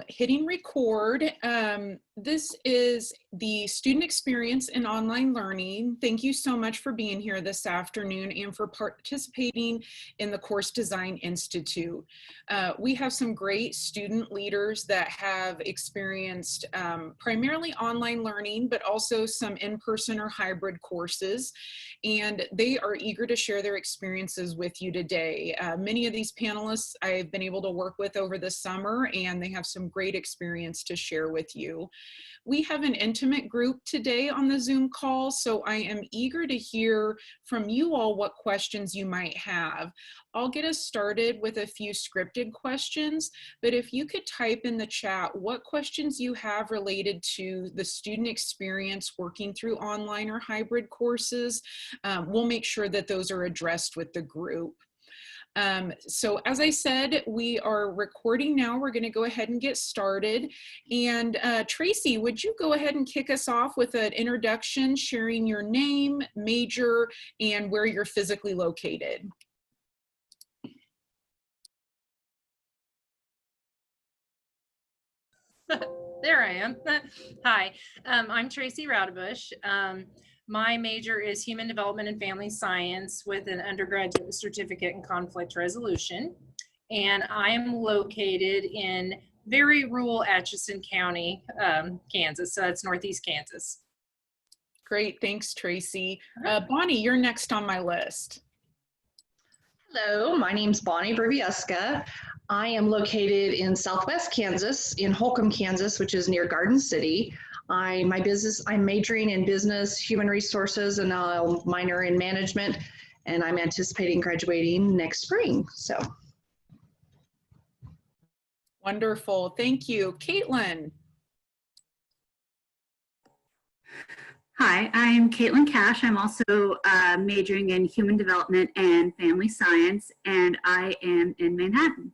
Hitting record. This is the student experience in online learning. Thank you so much for being here this afternoon and for participating in the Course Design Institute. We have some great student leaders that have experienced primarily online learning, but also some in-person or hybrid courses, and they are eager to share their experiences with you today. Many of these panelists I've been able to work with over the summer, and they have some great experience to share with you. We have an intimate group today on the Zoom call, so I am eager to hear from you all what questions you might have. I'll get us started with a few scripted questions, but if you could type in the chat what questions you have related to the student experience working through online or hybrid courses, we'll make sure that those are addressed with the group. So as I said, we are recording now. We're going to go ahead and get started. And Tracy, would you go ahead and kick us off with an introduction, sharing your name, major, and where you're physically located? There I am. Hi, I'm Tracy Raudebush. My major is Human Development and Family Science with an undergraduate certificate in conflict resolution. And I am located in very rural Atchison County, Kansas. So that's Northeast Kansas. Great, thanks, Tracy. Bonnie, you're next on my list. Hello, my name's Bonnie Brivieska. I am located in Southwest Kansas, in Holcomb, Kansas, which is near Garden City. I'm majoring in business, human resources, and I'll minor in management, and I'm anticipating graduating next spring. So. Wonderful, thank you. Caitlin. Hi, I'm Caitlin Cash. I'm also majoring in Human Development and Family Science, and I am in Manhattan.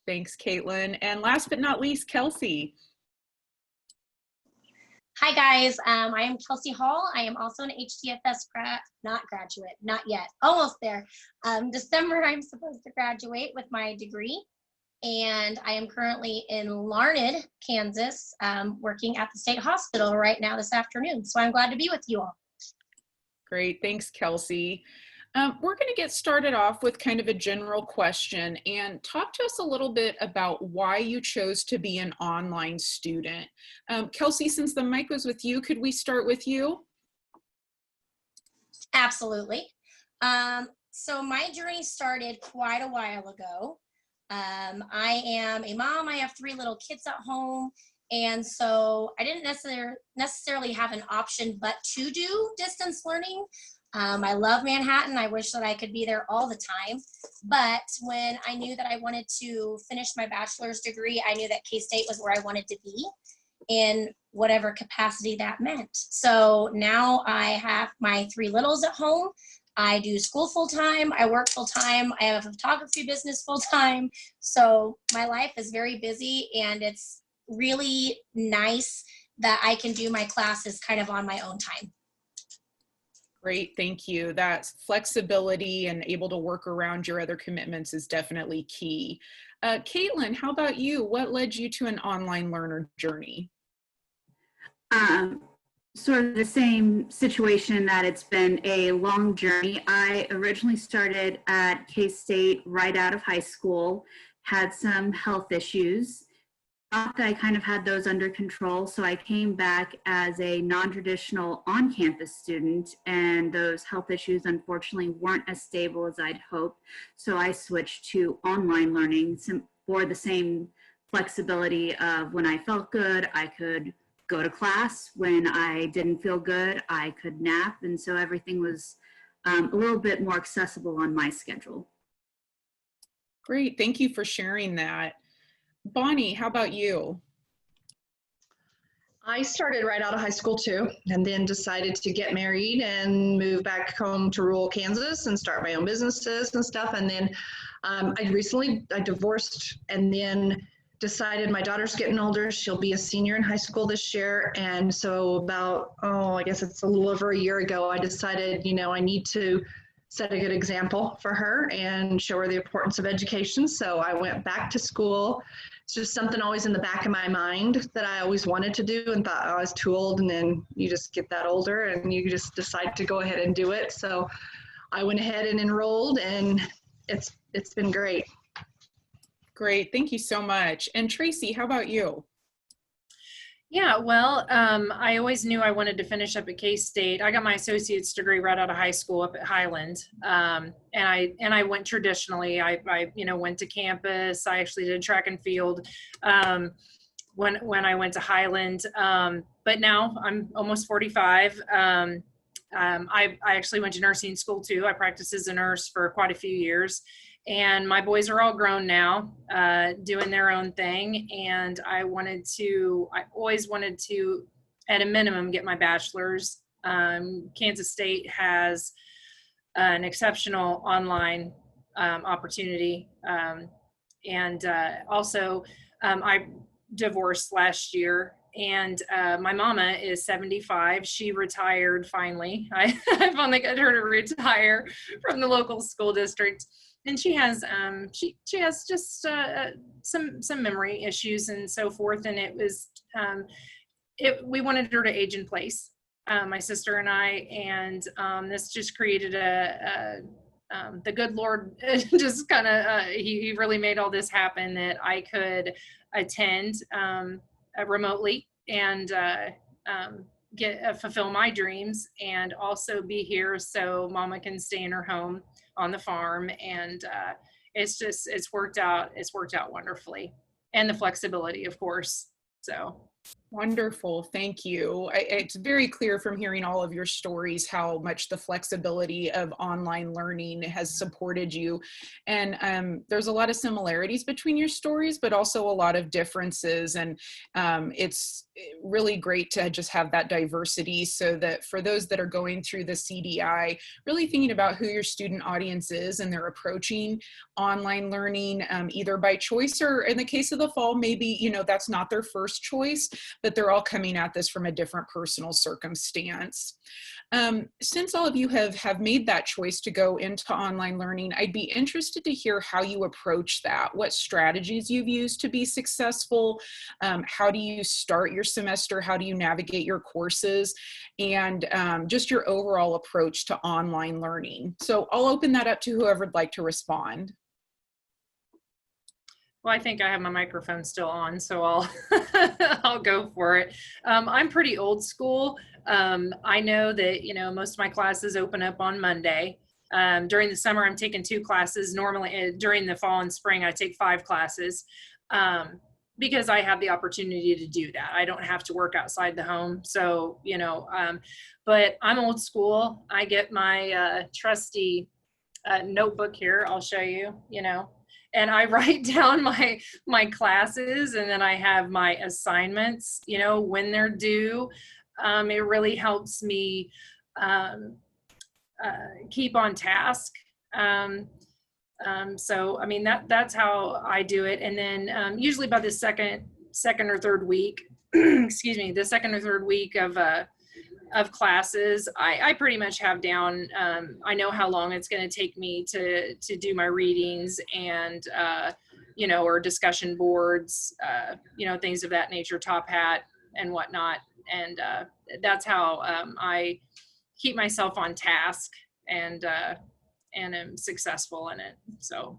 Thanks, Caitlin. And last but not least, Kelsey. Hi guys, I am Kelsey Hall. I am also an HDFS graduate, not yet, almost there. December I'm supposed to graduate with my degree, and I am currently in Larned, Kansas, working at the state hospital right now this afternoon. So I'm glad to be with you all. Great, thanks, Kelsey. We're going to get started off with kind of a general question and talk to us a little bit about why you chose to be an online student. Kelsey, since the mic was with you, could we start with you? Absolutely. So my journey started quite a while ago. I am a mom. I have 3 little kids at home. And so I didn't necessarily have an option but to do distance learning. I love Manhattan. I wish that I could be there all the time. But when I knew that I wanted to finish my bachelor's degree, I knew that K-State was where I wanted to be in whatever capacity that meant. So now I have my 3 littles at home. I do school full-time, I work full-time, I have a photography business full-time. So my life is very busy, and it's really nice that I can do my classes kind of on my own time. Great, thank you. That flexibility and able to work around your other commitments is definitely key. Caitlin, how about you? What led you to an online learner journey? Sort of the same situation, that it's been a long journey. I originally started at K-State right out of high school, had some health issues. Thought that I kind of had those under control, so I came back as a non-traditional on-campus student, and those health issues unfortunately weren't as stable as I'd hoped. So I switched to online learning for the same flexibility of when I felt good, I could go to class. When I didn't feel good, I could nap, and so everything was a little bit more accessible on my schedule. Great, thank you for sharing that. Bonnie, how about you? I started right out of high school too, and then decided to get married and move back home to rural Kansas and start my own businesses and stuff. And then I divorced, and then decided my daughter's getting older. She'll be a senior in high school this year. And so about, I guess it's a little over a year ago, I decided, I need to set a good example for her and show her the importance of education. So I went back to school. It's just something always in the back of my mind that I always wanted to do and thought, oh, I was too old. And then you just get that older and you just decide to go ahead and do it. So I went ahead and enrolled, and it's been great. Great, thank you so much. And Tracy, how about you? Yeah, well, I always knew I wanted to finish up at K-State. I got my associate's degree right out of high school up at Highland, and I went traditionally. I went to campus. I actually did track and field when I went to Highland. But now I'm almost 45. I actually went to nursing school too. I practiced as a nurse for quite a few years. And my boys are all grown now, doing their own thing. And I always wanted to, at a minimum, get my bachelor's. Kansas State has an exceptional online opportunity. Also, I divorced last year. And my mama is 75. She retired finally. I finally got her to retire from the local school district. And she has she has just some memory issues and so forth. And it was we wanted her to age in place, my sister and I, and this just created the good Lord just kind of he really made all this happen, that I could attend remotely and fulfill my dreams, and also be here so Mama can stay in her home on the farm. And it's worked out wonderfully, and the flexibility, of course. So Wonderful, thank you. It's very clear from hearing all of your stories how much the flexibility of online learning has supported you. And there's a lot of similarities between your stories, but also a lot of differences. And it's really great to just have that diversity, so that for those that are going through the CDI, really thinking about who your student audience is, and they're approaching online learning either by choice, or in the case of the fall, maybe, that's not their first choice, but they're all coming at this from a different personal circumstance. Since all of you have made that choice to go into online learning, I'd be interested to hear how you approach that, what strategies you've used to be successful, how do you start your semester, how do you navigate your courses, and just your overall approach to online learning. So I'll open that up to whoever would like to respond. Well, I think I have my microphone still on, so I'll I'll go for it. I'm pretty old school. I know that, most of my classes open up on Monday. During the summer, I'm taking 2 classes. Normally, during the fall and spring, I take 5 classes because I have the opportunity to do that. I don't have to work outside the home. So, but I'm old school. I get my trusty notebook here. I'll show you, and I write down my classes, and then I have my assignments, when they're due. It really helps me keep on task. So, I mean, that's how I do it. And then usually by the second or third week, excuse me, the second or third week of classes, I pretty much have down, I know how long it's going to take me to do my readings and, or discussion boards, things of that nature, top hat and whatnot. And that's how I keep myself on task and am successful in it. So.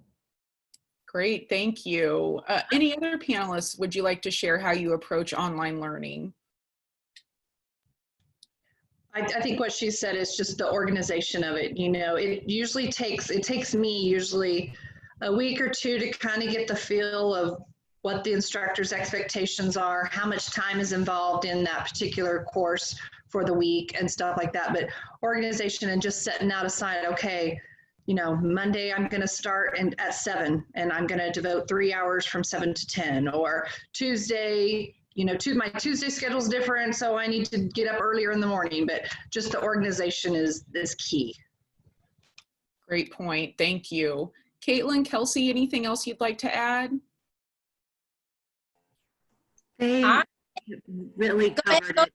Great, thank you. Any other panelists, would you like to share how you approach online learning? I think what she said is just the organization of it. It takes me usually a week or 2 to kind of get the feel of what the instructor's expectations are, how much time is involved in that particular course for the week and stuff like that. But organization and just setting out aside, okay, Monday I'm going to start at 7 and I'm going to devote 3 hours from 7 to 10, or Tuesday, my Tuesday schedule is different, so I need to get up earlier in the morning, but just the organization is key. Great point, thank you. Caitlin, Kelsey, anything else you'd like to add? They really covered it.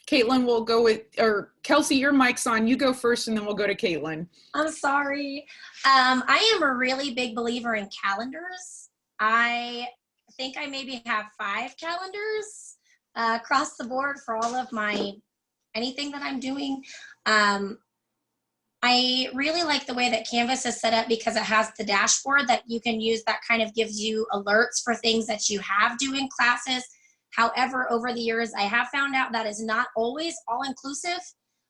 Caitlin, we'll go with, or Kelsey, your mic's on. You go first and then we'll go to Caitlin. I'm sorry. I am a really big believer in calendars. I think I maybe have 5 calendars across the board for all of my anything that I'm doing. I really like the way that Canvas is set up because it has the dashboard that you can use that kind of gives you alerts for things that you have due in classes. However, over the years, I have found out that is not always all inclusive.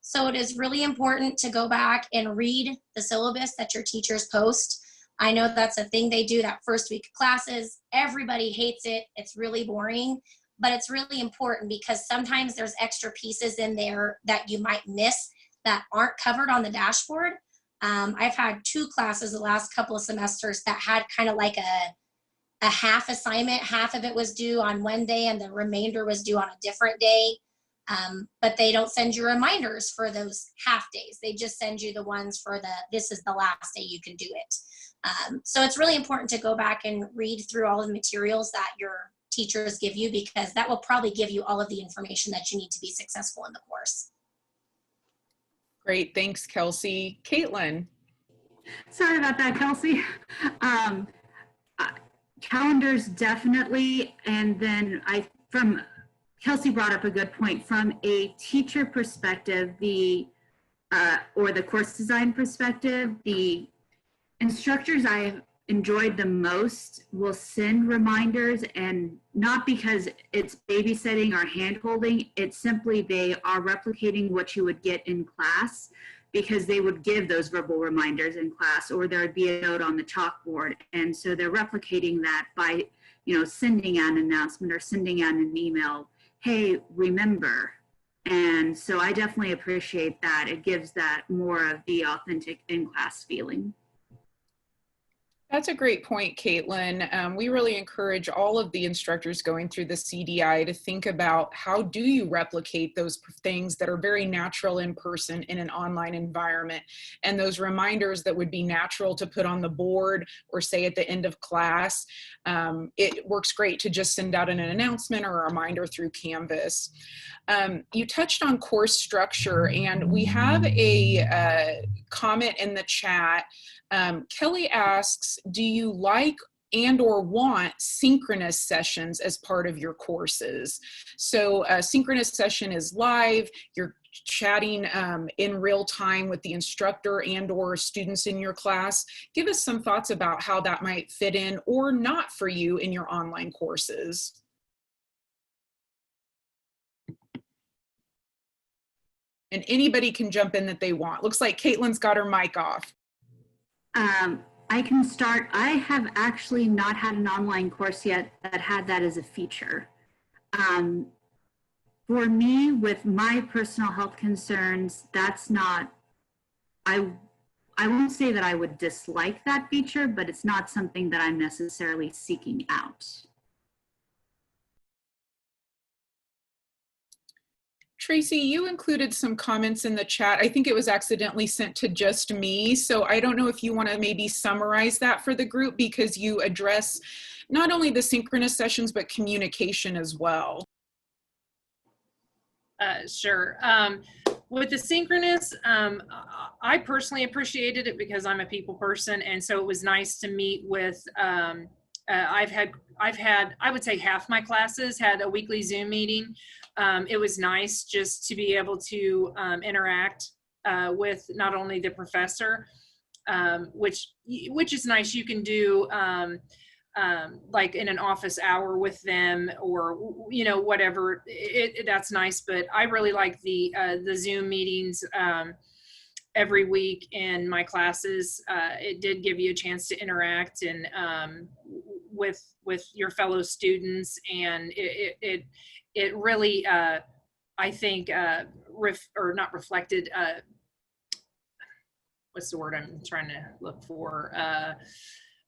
So it is really important to go back and read the syllabus that your teachers post. I know that's a thing they do that first week of classes. Everybody hates it. It's really boring, but it's really important because sometimes there's extra pieces in there that you might miss that aren't covered on the dashboard. I've had 2 classes the last couple of semesters that had kind of like a half assignment. Half of it was due on one day and the remainder was due on a different day. But they don't send you reminders for those half days. They just send you the ones for this is the last day you can do it. So it's really important to go back and read through all of the materials that your teachers give you because that will probably give you all of the information that you need to be successful in the course. Great, thanks, Kelsey. Caitlin. Sorry about that, Kelsey. Calendars definitely, and then Kelsey brought up a good point. From a teacher perspective, or the course design perspective, the instructors I've enjoyed the most will send reminders, and not because it's babysitting or hand-holding, it's simply they are replicating what you would get in class because they would give those verbal reminders in class or there would be a note on the chalkboard. And so they're replicating that by, sending out an announcement or sending out an email, hey, remember. And so I definitely appreciate that. It gives that more of the authentic in-class feeling. That's a great point, Caitlin. We really encourage all of the instructors going through the CDI to think about how do you replicate those things that are very natural in person in an online environment, and those reminders that would be natural to put on the board or say at the end of class. It works great to just send out an announcement or a reminder through Canvas. You touched on course structure, and we have a comment in the chat. Kelly asks, do you like and or want synchronous sessions as part of your courses? So a synchronous session is live, you're chatting in real time with the instructor and or students in your class. Give us some thoughts about how that might fit in or not for you in your online courses. And anybody can jump in that they want. Looks like Caitlin's got her mic off. I can start. I have actually not had an online course yet that had that as a feature. For me, with my personal health concerns, that's not, I won't say that I would dislike that feature, but it's not something that I'm necessarily seeking out. Tracy, you included some comments in the chat. I think it was accidentally sent to just me. So I don't know if you want to maybe summarize that for the group, because you address not only the synchronous sessions, but communication as well. Sure. With the synchronous, I personally appreciated it because I'm a people person. And so it was nice to meet with, I've had, I would say half my classes had a weekly Zoom meeting. It was nice just to be able to interact with not only the professor, which is nice. You can do like in an office hour with them, or whatever. That's nice. But I really like the Zoom meetings every week in my classes. It did give you a chance to interact and with your fellow students, and it really, I think, not reflected, what's the word I'm trying to look for?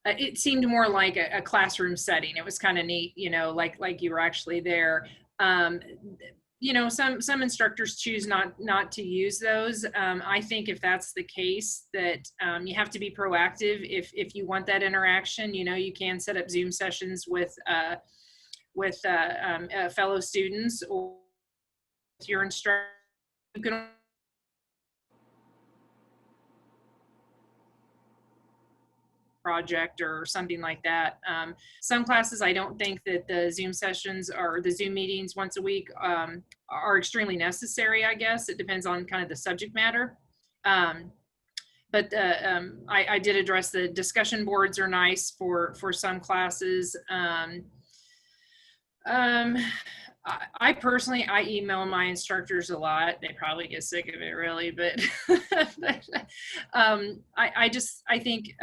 It seemed more like a classroom setting. It was kind of neat, like you were actually there. Some instructors choose not to use those. I think if that's the case, that you have to be proactive. If you want that interaction, you can set up Zoom sessions with fellow students, your instructor. You can project or something like that. Some classes, I don't think that the Zoom sessions or the Zoom meetings once a week are extremely necessary, I guess. It depends on kind of the subject matter. But I did address the discussion boards are nice for some classes. I personally, I email my instructors a lot. They probably get sick of it, really, but I think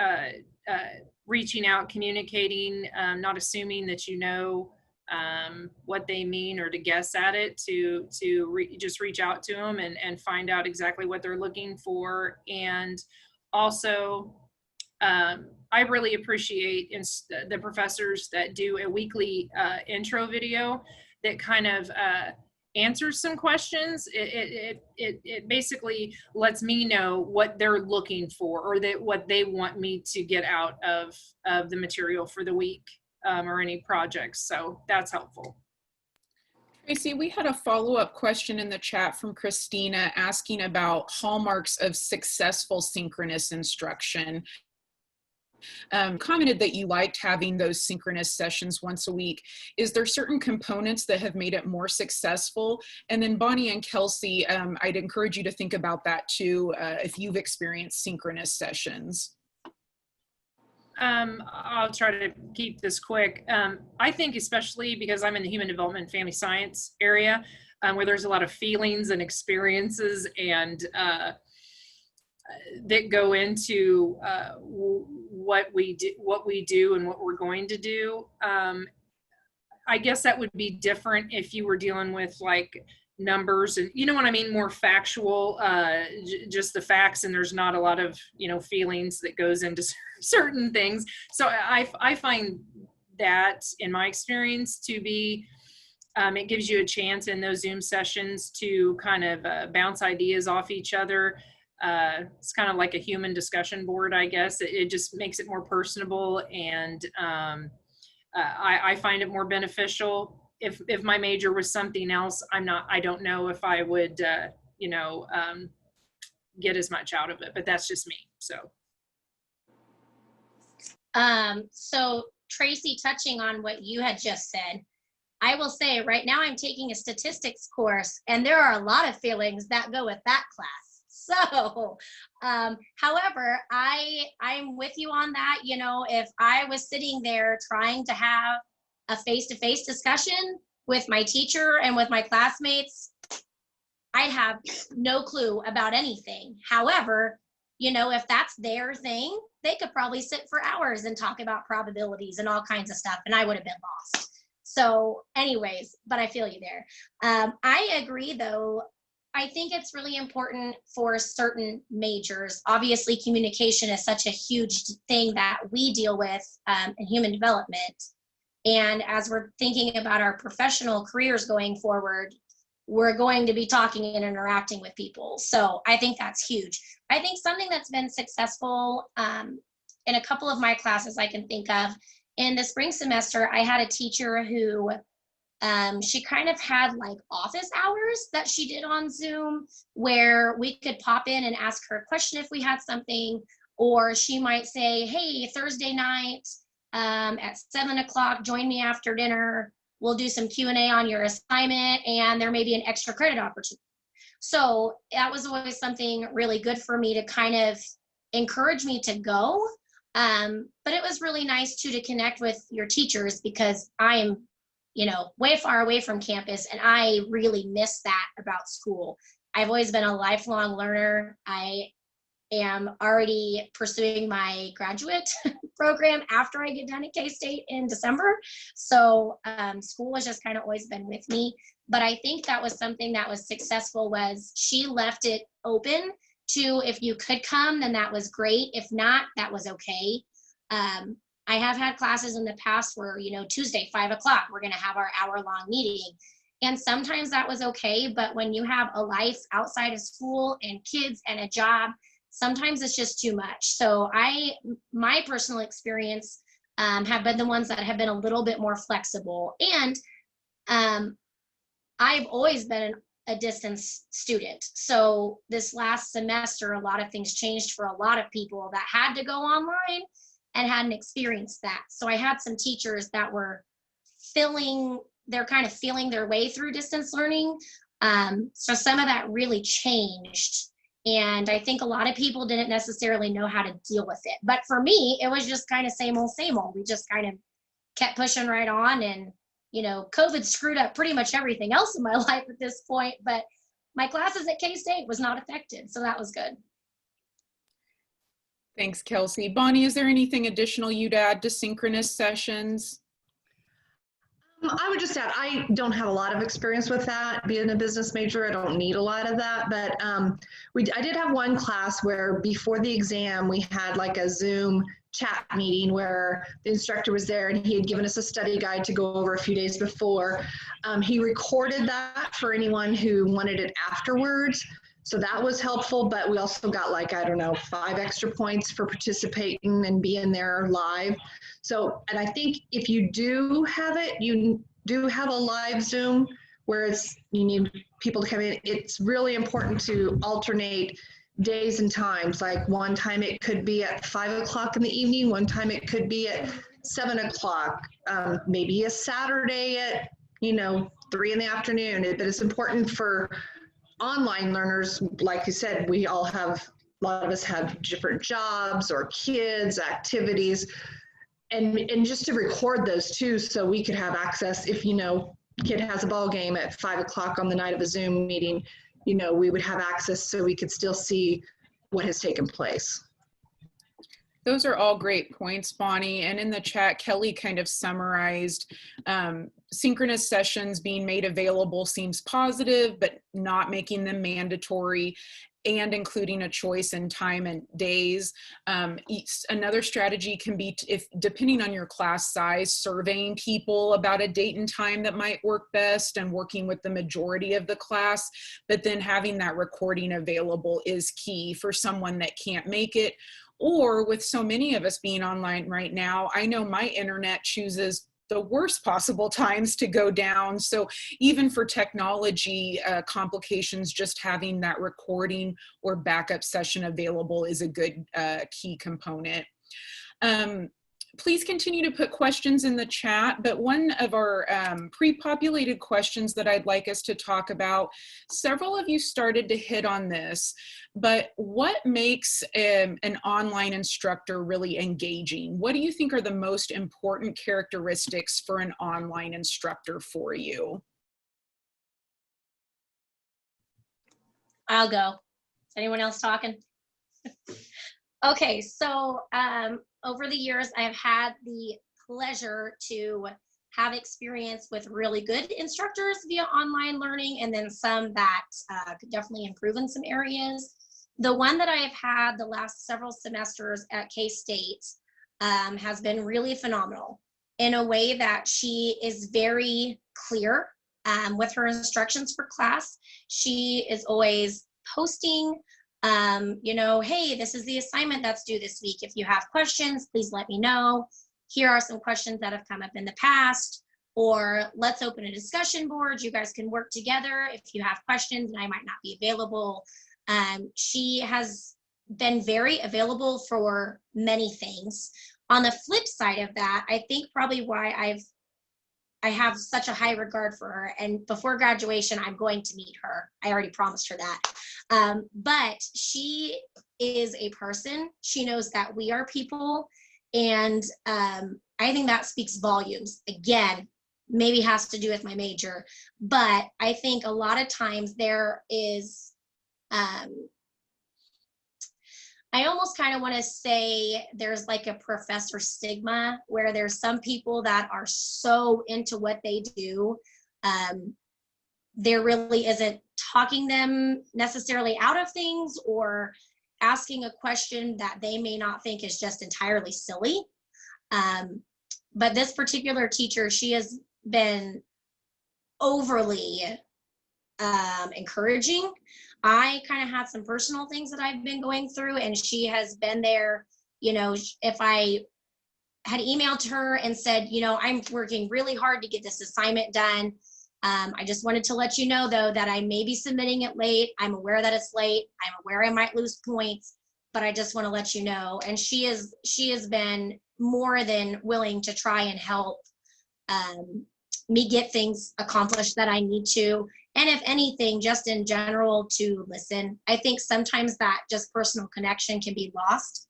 reaching out, communicating, not assuming that you know what they mean or to guess at it, to just reach out to them and find out exactly what they're looking for. And also, I really appreciate the professors that do a weekly intro video that kind of answers some questions. It basically lets me know what they're looking for, or that what they want me to get out of the material for the week, or any projects. So that's helpful. Tracy, we had a follow-up question in the chat from Christina asking about hallmarks of successful synchronous instruction. Commented that you liked having those synchronous sessions once a week. Is there certain components that have made it more successful? And then Bonnie and Kelsey, I'd encourage you to think about that too, if you've experienced synchronous sessions. I'll try to keep this quick. I think especially because I'm in the human development and family science area, where there's a lot of feelings and experiences and that go into what we do and what we're going to do. I guess that would be different if you were dealing with like numbers and, you know what I mean, more factual, just the facts, and there's not a lot of, you know, feelings that goes into certain things. So I find that in my experience to be, it gives you a chance in those Zoom sessions to kind of bounce ideas off each other. It's kind of like a human discussion board, I guess. It just makes it more personable, and I find it more beneficial. If my major was something else, I don't know if I would, you know, get as much out of it, but that's just me. So Tracy, touching on what you had just said, I will say right now I'm taking a statistics course, and there are a lot of feelings that go with that class. So, however, I'm with you on that. You know, if I was sitting there trying to have a face-to-face discussion with my teacher and with my classmates, I'd have no clue about anything. However, you know, if that's their thing, they could probably sit for hours and talk about probabilities and all kinds of stuff, and I would have been lost. So anyways, but I feel you there. I agree though. I think it's really important for certain majors. Obviously, communication is such a huge thing that we deal with in human development. And as we're thinking about our professional careers going forward, we're going to be talking and interacting with people. So I think that's huge. I think something that's been successful in a couple of my classes I can think of, in the spring semester, I had a teacher who she kind of had like office hours that she did on Zoom, where we could pop in and ask her a question if we had something, or she might say, hey, Thursday night at 7 o'clock, join me after dinner. We'll do some Q&A on your assignment, and there may be an extra credit opportunity. So that was always something really good for me to kind of encourage me to go. But it was really nice too to connect with your teachers, because I am, you know, way far away from campus, and I really miss that about school. I've always been a lifelong learner. I am already pursuing my graduate program after I get done at K-State in December. So school has just kind of always been with me. But I think that was something that was successful, was she left it open to, if you could come, then that was great. If not, that was okay. I have had classes in the past where, you know, Tuesday, 5 o'clock, we're going to have our hour-long meeting. And sometimes that was okay. But when you have a life outside of school and kids and a job, sometimes it's just too much. So my personal experience have been the ones that have been a little bit more flexible. And I've always been a distance student. So this last semester, a lot of things changed for a lot of people that had to go online and hadn't experienced that. So I had some teachers that were kind of feeling their way through distance learning. So some of that really changed. And I think a lot of people didn't necessarily know how to deal with it. But for me, it was just kind of same old, same old. We just kind of kept pushing right on. And, you know, COVID screwed up pretty much everything else in my life at this point. But my classes at K-State was not affected. So that was good. Thanks, Kelsey. Bonnie, is there anything additional you'd add to synchronous sessions? I would just add, I don't have a lot of experience with that. Being a business major, I don't need a lot of that. But I did have one class where before the exam, we had like a Zoom chat meeting where the instructor was there and he had given us a study guide to go over a few days before. He recorded that for anyone who wanted it afterwards. So that was helpful, but we also got like, I don't know, 5 extra points for participating and being there live. So, and I think if you do have it, you do have a live Zoom where you need people to come in. It's really important to alternate days and times. Like one time it could be at 5 o'clock in the evening, one time it could be at 7 o'clock, maybe a Saturday at, 3 in the afternoon. But it's important for online learners, like you said, a lot of us have different jobs or kids, activities, and just to record those too, so we could have access if, kid has a ball game at 5 o'clock on the night of a Zoom meeting, we would have access so we could still see what has taken place. Those are all great points, Bonnie. And in the chat, Kelly kind of summarized synchronous sessions being made available seems positive, but not making them mandatory and including a choice in time and days. Another strategy can be, depending on your class size, surveying people about a date and time that might work best and working with the majority of the class, but then having that recording available is key for someone that can't make it. Or with so many of us being online right now, I know my internet chooses the worst possible times to go down. So even for technology complications, just having that recording or backup session available is a good key component. Please continue to put questions in the chat, but one of our pre-populated questions that I'd like us to talk about, several of you started to hit on this, but what makes an online instructor really engaging? What do you think are the most important characteristics for an online instructor for you? I'll go. Is anyone else talking? Okay, so over the years, I've had the pleasure to have experience with really good instructors via online learning, and then some that could definitely improve in some areas. The one that I have had the last several semesters at K-State has been really phenomenal in a way that she is very clear with her instructions for class. She is always posting, hey, this is the assignment that's due this week. If you have questions, please let me know. Here are some questions that have come up in the past, or let's open a discussion board. You guys can work together if you have questions and I might not be available. She has been very available for many things. On the flip side of that, I think probably why I have such a high regard for her, and before graduation, I'm going to meet her. I already promised her that. But she is a person. She knows that we are people, and I think that speaks volumes. Again, maybe has to do with my major, but I think a lot of times there is, I almost kind of want to say there's like a professor stigma where there's some people that are so into what they do. There really isn't talking them necessarily out of things or asking a question that they may not think is just entirely silly. But this particular teacher, she has been overly encouraging. I kind of had some personal things that I've been going through, and she has been there. If I had emailed her and said, I'm working really hard to get this assignment done, I just wanted to let you know, though, that I may be submitting it late. I'm aware that it's late. I'm aware I might lose points, but I just want to let you know. And she has been more than willing to try and help me get things accomplished that I need to. And if anything, just in general, to listen. I think sometimes that just personal connection can be lost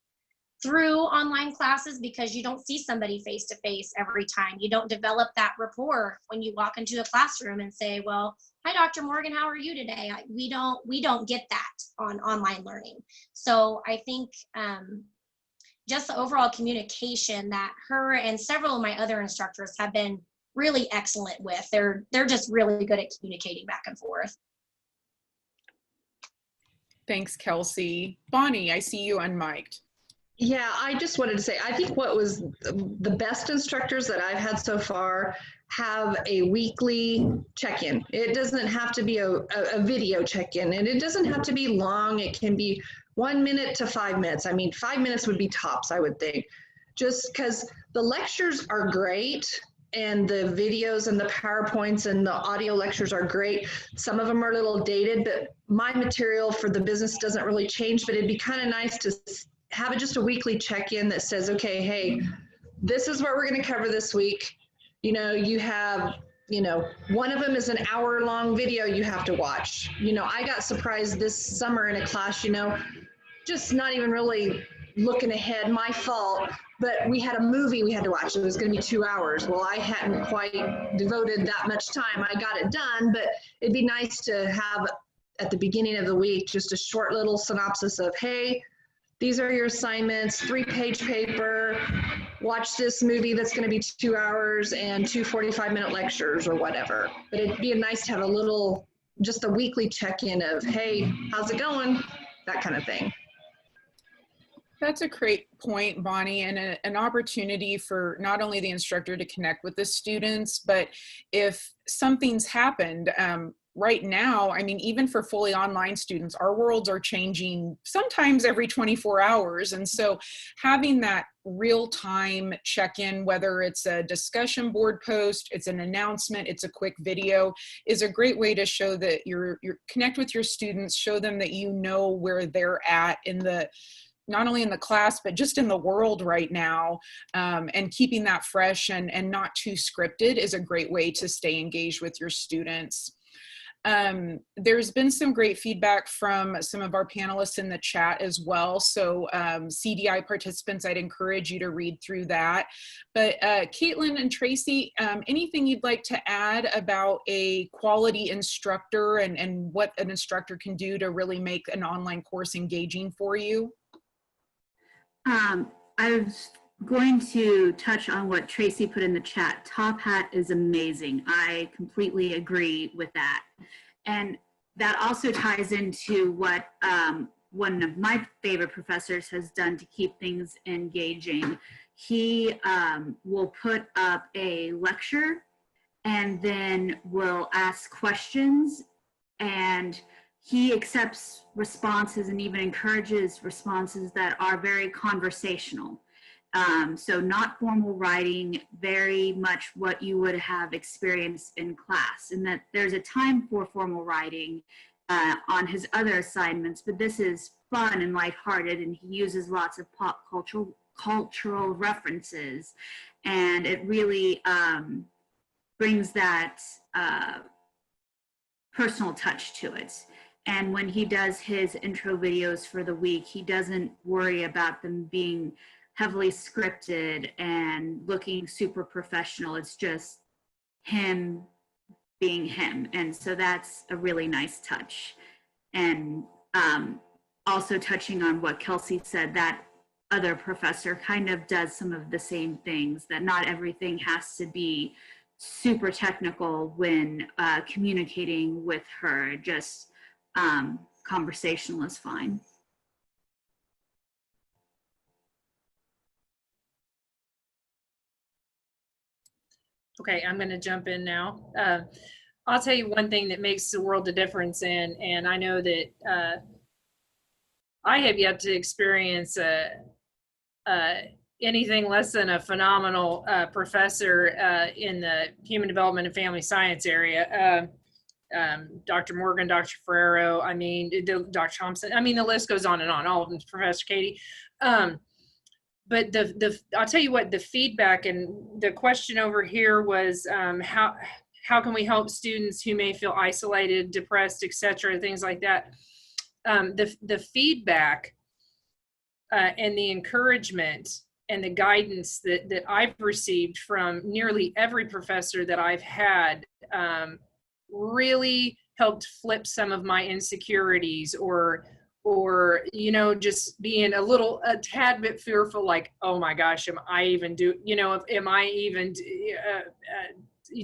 through online classes because you don't see somebody face to face every time. You don't develop that rapport when you walk into a classroom and say, well, hi, Dr. Morgan, how are you today? We don't get that on online learning. So I think just the overall communication that her and several of my other instructors have been really excellent with. They're just really good at communicating back and forth. Thanks, Kelsey. Bonnie, I see you unmiked. Yeah, I just wanted to say, I think what was the best instructors that I've had so far have a weekly check-in. It doesn't have to be a video check-in, and it doesn't have to be long. It can be 1 minute to 5 minutes. I mean, 5 minutes would be tops, I would think, just because the lectures are great and the videos and the PowerPoints and the audio lectures are great. Some of them are a little dated, but my material for the business doesn't really change, but it'd be kind of nice to have just a weekly check-in that says, okay, hey, this is what we're going to cover this week. You know, you have, you know, one of them is an hour-long video you have to watch. You know, I got surprised this summer in a class, you know, just not even really looking ahead, my fault, but we had a movie we had to watch. It was going to be 2 hours. Well, I hadn't quite devoted that much time. I got it done, but it'd be nice to have at the beginning of the week just a short little synopsis of, hey, these are your assignments, 3-page paper, watch this movie that's going to be 2 hours and 2 45-minute lectures or whatever. But it'd be nice to have a little, just a weekly check-in of, hey, how's it going? That kind of thing. That's a great point, Bonnie, and an opportunity for not only the instructor to connect with the students, but if something's happened, right now, I mean, even for fully online students, our worlds are changing sometimes every 24 hours. And so having that real-time check-in, whether it's a discussion board post, it's an announcement, it's a quick video, is a great way to show that you're connect with your students, show them that you know where they're at in the, not only in the class, but just in the world right now, and keeping that fresh and not too scripted is a great way to stay engaged with your students. There's been some great feedback from some of our panelists in the chat as well. So CDI participants, I'd encourage you to read through that. But Caitlin and Tracy, anything you'd like to add about a quality instructor and what an instructor can do to really make an online course engaging for you? I was going to touch on what Tracy put in the chat. Top Hat is amazing. I completely agree with that. And that also ties into what one of my favorite professors has done to keep things engaging. He will put up a lecture and then will ask questions, and he accepts responses and even encourages responses that are very conversational. So not formal writing, very much what you would have experienced in class, and that there's a time for formal writing on his other assignments, but this is fun and lighthearted, and he uses lots of pop cultural references, and it really brings that personal touch to it. And when he does his intro videos for the week, he doesn't worry about them being heavily scripted and looking super professional. It's just him being him. And so that's a really nice touch. And also touching on what Kelsey said, that other professor kind of does some of the same things, that not everything has to be super technical when communicating with her. Just conversational is fine. Okay, I'm going to jump in now. I'll tell you one thing that makes the world of difference, and I know that I have yet to experience a anything less than a phenomenal professor in the human development and family science area. Dr. Morgan, Dr. Ferrero, I mean, Dr. Thompson, I mean, the list goes on and on, all of them, Professor Katie. But I'll tell you what, the feedback and the question over here was how can we help students who may feel isolated, depressed, etc., things like that. The feedback and the encouragement and the guidance that I've received from nearly every professor that I've had really helped flip some of my insecurities or just being a tad bit fearful, like, oh my gosh, am I even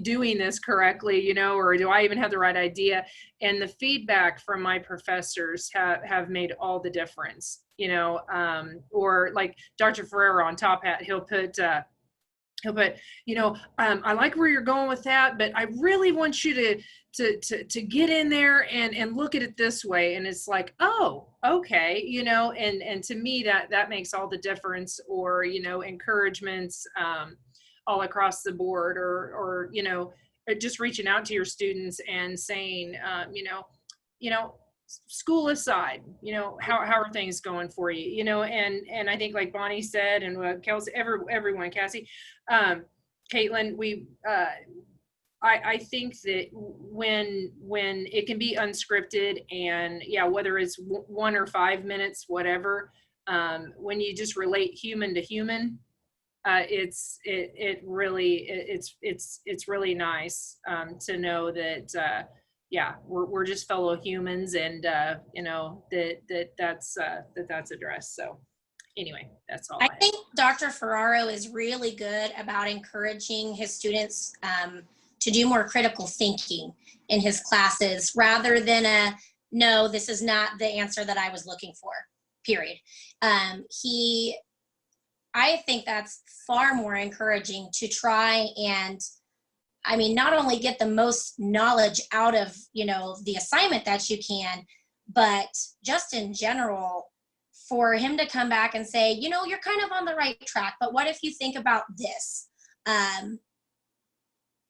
doing this correctly, or do I even have the right idea? And the feedback from my professors have made all the difference, or like Dr. Ferrero on Top Hat, he'll put, I like where you're going with that, but I really want you to get in there and look at it this way. And it's like, oh, okay. And to me, that makes all the difference. Or, encouragements, all across the board, or just reaching out to your students and saying, school aside, how are things going for you, and I think, like Bonnie said, and Kelsey, everyone, Cassie, Caitlin, I think that when it can be unscripted, and whether it's 1 or 5 minutes, whatever, when you just relate human to human, it's really nice to know that we're just fellow humans, and that's addressed. So anyway, that's all. I think Dr. Ferraro is really good about encouraging his students to do more critical thinking in his classes, rather than no, this is not the answer that I was looking for, period. I think that's far more encouraging to try and, not only get the most knowledge out of, the assignment that you can, but just in general, for him to come back and say, you're kind of on the right track, but what if you think about this?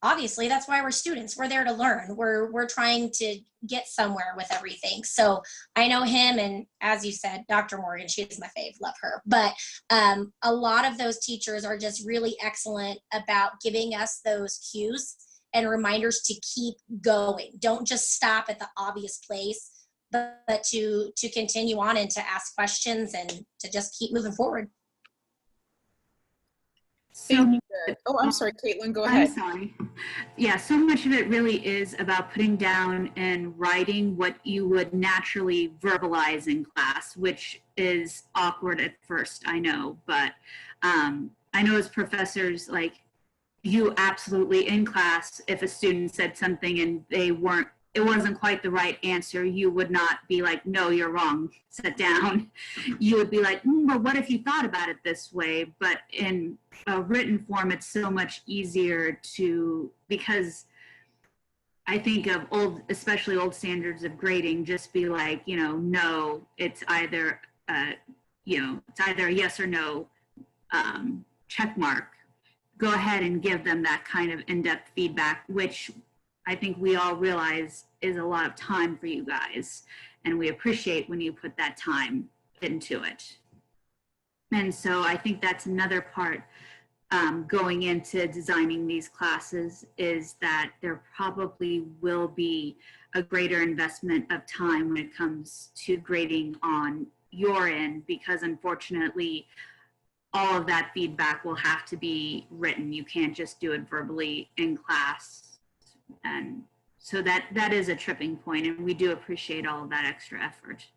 Obviously, that's why we're students. We're there to learn. We're trying to get somewhere with everything. So I know him, and as you said, Dr. Morgan, she's my fave, love her. But a lot of those teachers are just really excellent about giving us those cues and reminders to keep going. Don't just stop at the obvious place, but to continue on and to ask questions and to just keep moving forward. So, oh, I'm sorry, Caitlin, go ahead. I'm sorry. Yeah, so much of it really is about putting down and writing what you would naturally verbalize in class, which is awkward at first, I know. But I know as professors, like, you absolutely in class, if a student said something and it wasn't quite the right answer, you would not be like, no, you're wrong, sit down. You would be like, but what if you thought about it this way? But in a written form, it's so much easier because I think of especially old standards of grading, just be like, no, it's either, it's either a yes or no check mark. Go ahead and give them that kind of in-depth feedback, which I think we all realize is a lot of time for you guys, and we appreciate when you put that time into it. And so I think that's another part going into designing these classes, is that there probably will be a greater investment of time when it comes to grading on your end, because unfortunately, all of that feedback will have to be written. You can't just do it verbally in class. And so that is a tripping point, and we do appreciate all of that extra effort.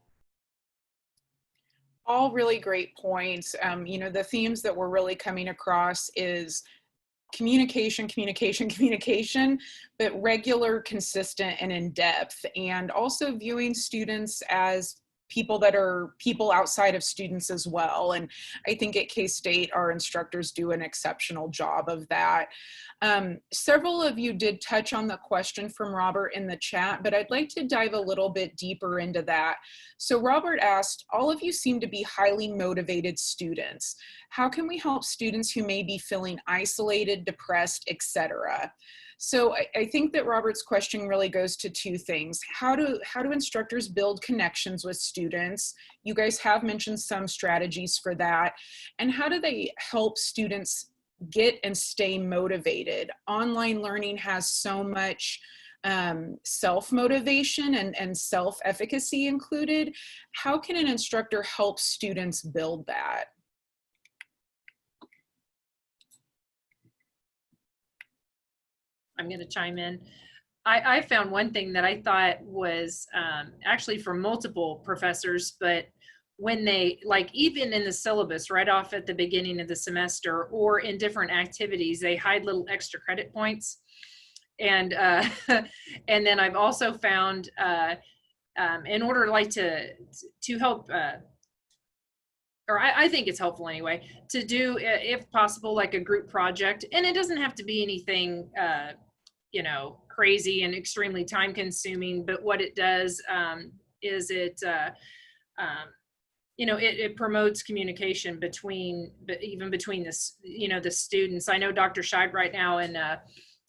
All really great points. The themes that we're really coming across is communication, but regular, consistent, and in depth, and also viewing students as people that are people outside of students as well. And I think at K-State, our instructors do an exceptional job of that. Several of you did touch on the question from Robert in the chat, but I'd like to dive a little bit deeper into that. So Robert asked, all of you seem to be highly motivated students. How can we help students who may be feeling isolated, depressed, etc.? So I think that Robert's question really goes to two things. How do instructors build connections with students? You guys have mentioned some strategies for that. And how do they help students get and stay motivated? Online learning has so much self-motivation and self-efficacy included. How can an instructor help students build that? I'm going to chime in. I found one thing that I thought was actually for multiple professors, but when they, like even in the syllabus right off at the beginning of the semester or in different activities, they hide little extra credit points. And and then I've also found in order like to help or I think it's helpful anyway, to do, if possible, like a group project. And it doesn't have to be anything, you know, crazy and extremely time consuming, but what it does is it, you know, it promotes communication between, even between this, you know, the students. I know Dr. Scheib right now in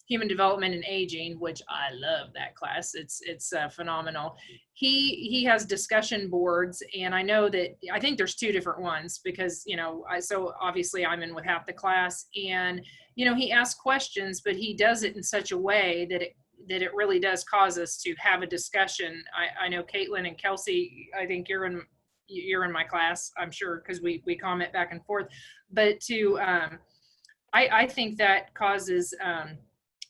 Human Development and Aging, which I love that class. It's phenomenal. He has discussion boards, and I know that, I think there's two different ones because, you know, so obviously I'm in with half the class, and, you know, he asks questions, but he does it in such a way that it really does cause us to have a discussion. I know Caitlin and Kelsey, I think you're in my class, I'm sure, because we comment back and forth, but to, I think that causes,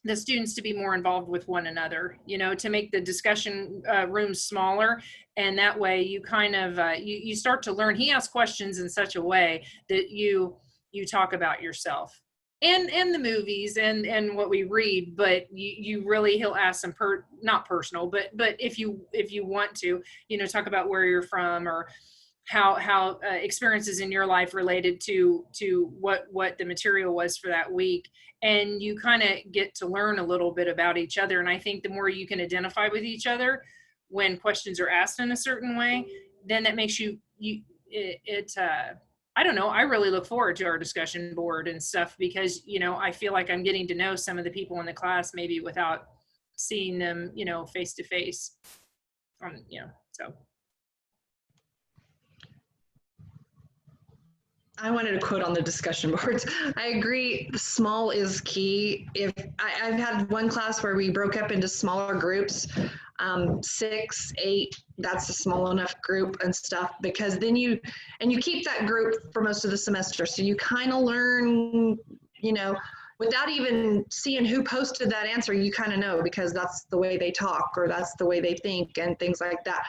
the students to be more involved with one another, you know, to make the discussion rooms smaller. And that way you kind of, you start to learn. He asks questions in such a way that you talk about yourself and the movies and what we read, but you really, he'll ask some not personal, but if you want to, you know, talk about where you're from or how experiences in your life related to what the material was for that week. And you kind of get to learn a little bit about each other. And I think the more you can identify with each other when questions are asked in a certain way, then that makes I don't know, I really look forward to our discussion board and stuff because, you know, I feel like I'm getting to know some of the people in the class maybe without seeing them, you know, face to face. You know, so. I wanted to quote on the discussion boards. I agree, small is key. I've had one class where we broke up into smaller groups, 6, 8, that's a small enough group and stuff, because then you keep that group for most of the semester. So you kind of learn, you know, without even seeing who posted that answer, you kind of know because that's the way they talk or that's the way they think and things like that.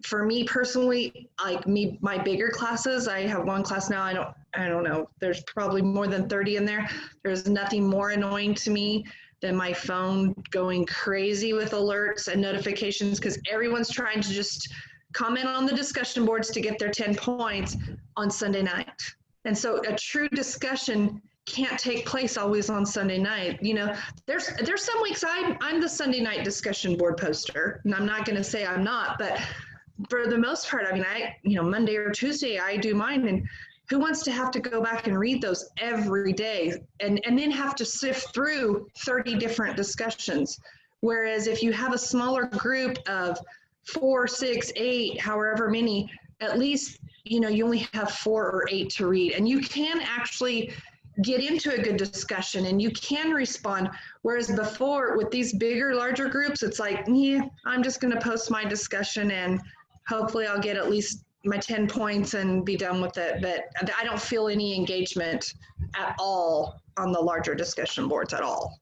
For me personally, like my bigger classes, I have one class now, I don't know, there's probably more than 30 in there. There's nothing more annoying to me than my phone going crazy with alerts and notifications because everyone's trying to just comment on the discussion boards to get their 10 points on Sunday night. And so a true discussion can't take place always on Sunday night. You know, there's some weeks I'm the Sunday night discussion board poster, and I'm not going to say I'm not, but for the most part, I mean, Monday or Tuesday, I do mine, and who wants to have to go back and read those every day and then have to sift through 30 different discussions? Whereas if you have a smaller group of 4, 6, 8, however many, at least, you know, you only have 4 or 8 to read, and you can actually get into a good discussion and you can respond. Whereas before with these bigger, larger groups, it's like, yeah, I'm just going to post my discussion and hopefully I'll get at least my 10 points and be done with it. But I don't feel any engagement at all on the larger discussion boards at all.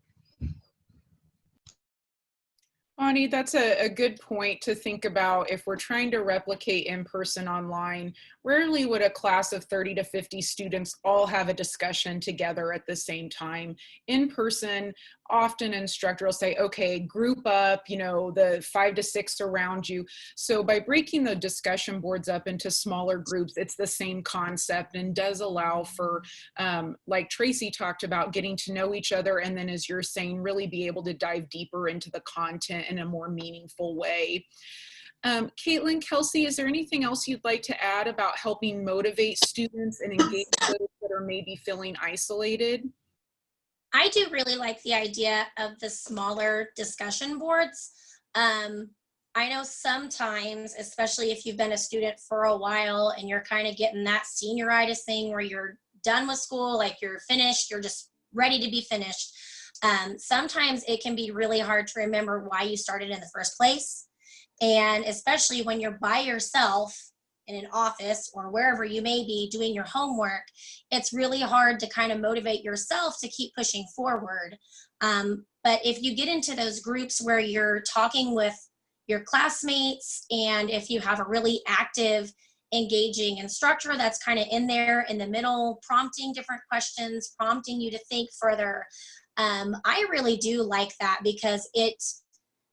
Bonnie, that's a good point to think about. If we're trying to replicate in-person online, Rarely would a class of 30 to 50 students all have a discussion together at the same time. In person, often an instructor will say, okay, group up, you know, the 5 to 6 around you. So by breaking the discussion boards up into smaller groups, it's the same concept and does allow for, like Tracy talked about, getting to know each other. And then, as you're saying, really be able to dive deeper into the content in a more meaningful way. Caitlin, Kelsey, is there anything else you'd like to add about helping motivate students and engage those that are maybe feeling isolated? I do really like the idea of the smaller discussion boards. I know sometimes, especially if you've been a student for a while and you're kind of getting that senioritis thing where you're done with school, like you're finished, you're just ready to be finished. Sometimes it can be really hard to remember why you started in the first place. And especially when you're by yourself in an office or wherever you may be doing your homework, it's really hard to kind of motivate yourself to keep pushing forward. But if you get into those groups where you're talking with your classmates, and if you have a really active, engaging instructor that's kind of in there in the middle, prompting different questions, prompting you to think further, I really do like that, because it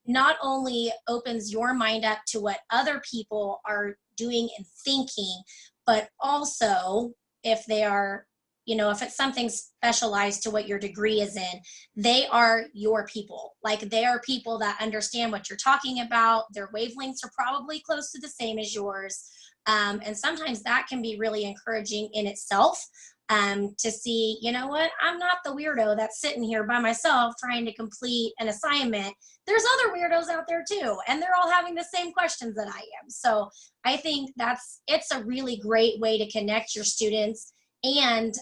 not only opens your mind up to what other people are doing and thinking, but also if they are, you know, if it's something specialized to what your degree is in, they are your people. Like, they are people that understand what you're talking about. Their wavelengths are probably close to the same as yours. And sometimes that can be really encouraging in itself. To see, you know what, I'm not the weirdo that's sitting here by myself trying to complete an assignment. There's other weirdos out there too, and they're all having the same questions that I am. So I think it's a really great way to connect your students, and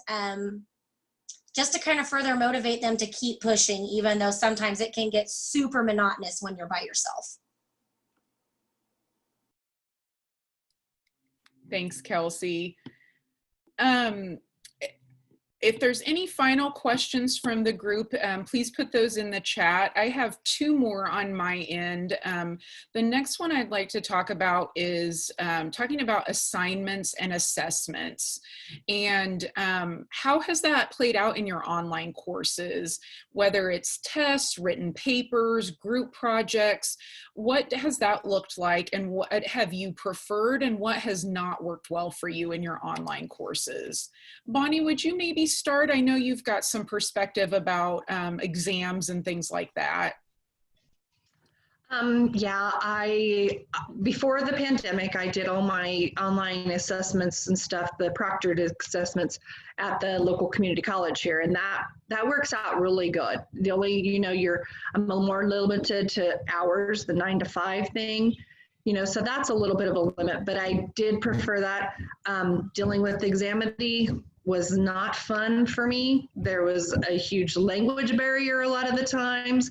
just to kind of further motivate them to keep pushing, even though sometimes it can get super monotonous when you're by yourself. Thanks, Kelsey. If there's any final questions from the group, please put those in the chat. I have 2 more on my end. The next one I'd like to talk about is talking about assignments and assessments. And how has that played out in your online courses, whether it's tests, written papers, group projects? What has that looked like, and what have you preferred, and what has not worked well for you in your online courses? Bonnie, would you maybe start? I know you've got some perspective about exams and things like that. Yeah, before the pandemic, I did all my online assessments and stuff, the proctored assessments at the local community college here, and that works out really good. The only, you know, I'm a little more limited to hours, the 9 to 5 thing, you know, so that's a little bit of a limit, but I did prefer that. Dealing with Examity was not fun for me. There was a huge language barrier a lot of the times.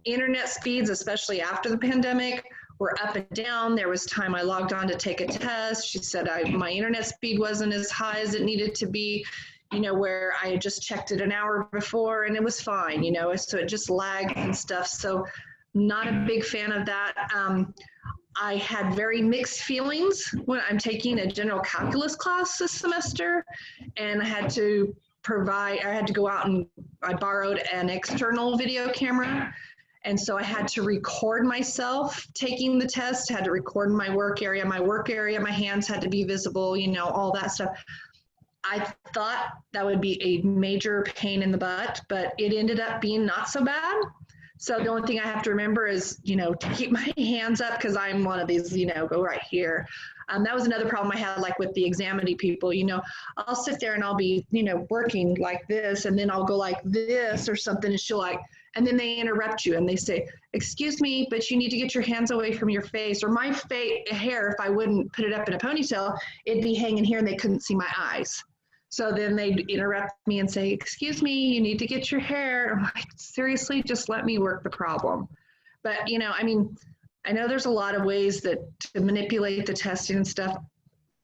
Internet speeds, especially after the pandemic, were up and down. There was time I logged on to take a test. She said my internet speed wasn't as high as it needed to be, you know, where I had just checked it an hour before and it was fine, you know, so it just lagged and stuff. So not a big fan of that. I had very mixed feelings when I'm taking a general calculus class this semester, and I had to go out and I borrowed an external video camera. And so I had to record myself taking the test, had to record my work area, my hands had to be visible, you know, all that stuff. I thought that would be a major pain in the butt, but it ended up being not so bad. So the only thing I have to remember is, you know, to keep my hands up, because I'm one of these, you know, go right here. That was another problem I had, like with the Examity people, you know, I'll sit there and I'll be, you know, working like this, and then I'll go like this or something, and she'll like, and then they interrupt you and they say, excuse me, but you need to get your hands away from your face. Or my hair, if I wouldn't put it up in a ponytail, it'd be hanging here and they couldn't see my eyes. So then they'd interrupt me and say, excuse me, you need to get your hair. I'm like, seriously, just let me work the problem. But, you know, I mean, I know there's a lot of ways to manipulate the testing and stuff.